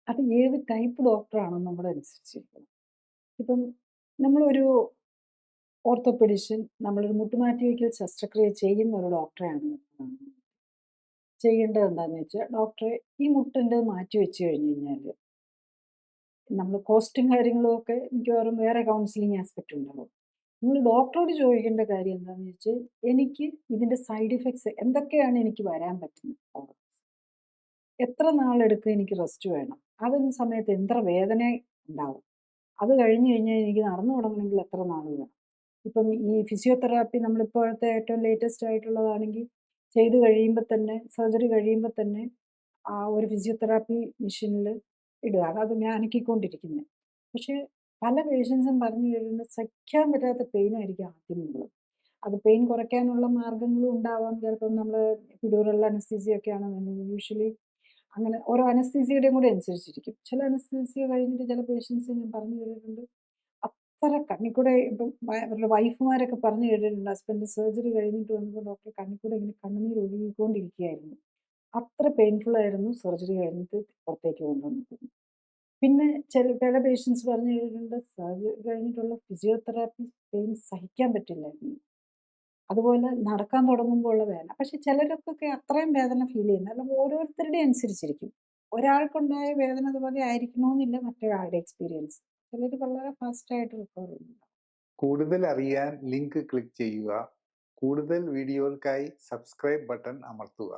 അത് ഏത് ടൈപ്പ് ഡോക്ടറാണെന്ന് നമ്മുടെ അനുസരിച്ചിരിക്കും. ഇപ്പം നമ്മളൊരു ഓർത്തോപെഡിഷ്യൻ നമ്മളൊരു മുട്ടുമാറ്റിവെക്കൽ ശസ്ത്രക്രിയ ചെയ്യുന്ന ഒരു ഡോക്ടറെയാണ് ചെയ്യേണ്ടത് എന്താന്ന് വെച്ചാൽ, ഡോക്ടറെ ഈ മുട്ടിൻ്റെ മാറ്റി വെച്ച് കഴിഞ്ഞ് കഴിഞ്ഞാൽ നമ്മൾ കോസ്റ്റും കാര്യങ്ങളും ഒക്കെ മിക്കവാറും വേറെ കൗൺസിലിംഗ് ആസ്പെക്റ്റ് ഉണ്ടാവും. നിങ്ങൾ ഡോക്ടറോട് ചോദിക്കേണ്ട കാര്യം എന്താണെന്ന് വെച്ചാൽ, എനിക്ക് ഇതിൻ്റെ സൈഡ് ഇഫക്ട്സ് എന്തൊക്കെയാണ് എനിക്ക് വരാൻ പറ്റുന്നത്? എത്ര നാളെടുക്കും എനിക്ക് റെസ്റ്റ് വേണം? അതിന് സമയത്ത് എത്ര വേദന ഉണ്ടാവും? അത് കഴിഞ്ഞ് കഴിഞ്ഞാൽ എനിക്ക് നടന്നു തുടങ്ങണമെങ്കിൽ എത്ര നാൾ വേണം? ഇപ്പം ഈ ഫിസിയോതെറാപ്പി നമ്മളിപ്പോഴത്തെ ഏറ്റവും ലേറ്റസ്റ്റ് ആയിട്ടുള്ളതാണെങ്കിൽ ചെയ്ത് കഴിയുമ്പോൾ തന്നെ സർജറി കഴിയുമ്പോൾ തന്നെ ആ ഒരു ഫിസിയോതെറാപ്പി മെഷീനിൽ ഇടുക. അതത് അനക്കിക്കൊണ്ടിരിക്കുന്നത്. പക്ഷേ പല പേഷ്യൻസും പറഞ്ഞു കഴിയുമ്പോൾ സഹിക്കാൻ പറ്റാത്ത പെയിനായിരിക്കും ആദ്യമുള്ളത്. അത് പെയിൻ കുറയ്ക്കാനുള്ള മാർഗ്ഗങ്ങളും ഉണ്ടാവാം. ചിലപ്പം നമ്മൾ എപ്പിഡ്യൂറൽ അനസ്തീസിയ ഒക്കെ ആണെന്നുണ്ടെങ്കിൽ യൂഷ്വലി അങ്ങനെ ഓരോ അനസ്തീസിയയുടെയും കൂടെ അനുസരിച്ചിരിക്കും. ചില അനസ്തീസിയ കഴിഞ്ഞിട്ട് ചില പേഷ്യൻസ് ഞാൻ പറഞ്ഞു കേട്ടിട്ടുണ്ട് അത്ര കണ്ണിക്കൂടെ ഇപ്പം അവരുടെ വൈഫുമാരൊക്കെ പറഞ്ഞു കേട്ടിട്ടുണ്ട് ഹസ്ബൻഡ് സർജറി കഴിഞ്ഞിട്ട് വന്നപ്പോൾ ഡോക്ടർ കണ്ണിക്കൂടെ ഇങ്ങനെ കണ്ണുനീർ ഒഴുകിക്കൊണ്ടിരിക്കുകയായിരുന്നു. അത്ര പെയിൻഫുൾ ആയിരുന്നു സർജറി കഴിഞ്ഞിട്ട് പുറത്തേക്ക് കൊണ്ടുവന്നത്. പിന്നെ പല പേഷ്യൻസ് പറഞ്ഞു കേട്ടിട്ടുണ്ട് സർജറി കഴിഞ്ഞിട്ടുള്ള ഫിസിയോതെറാപ്പി പെയിൻ സഹിക്കാൻ പറ്റില്ലായിരുന്നു. അതുപോലെ നടക്കാൻ തുടങ്ങുമ്പോൾ ഉള്ള വേദന. പക്ഷെ ചിലർക്കൊക്കെ അത്രയും വേദന ഫീൽ ചെയ്യുന്നത് അല്ല ഓരോരുത്തരുടെയും അനുസരിച്ചിരിക്കും. ഒരാൾക്കുണ്ടായ വേദന അതുപോലെ ആയിരിക്കണമെന്നില്ല മറ്റൊരാളുടെ എക്സ്പീരിയൻസ്. ചിലർ വളരെ ഫാസ്റ്റായിട്ട് റിക്കവർ ചെയ്യുന്നു. കൂടുതൽ അറിയാൻ ലിങ്ക് ക്ലിക്ക് ചെയ്യുക. കൂടുതൽ വീഡിയോകൾക്കായി സബ്സ്ക്രൈബ് ബട്ടൺ അമർത്തുക.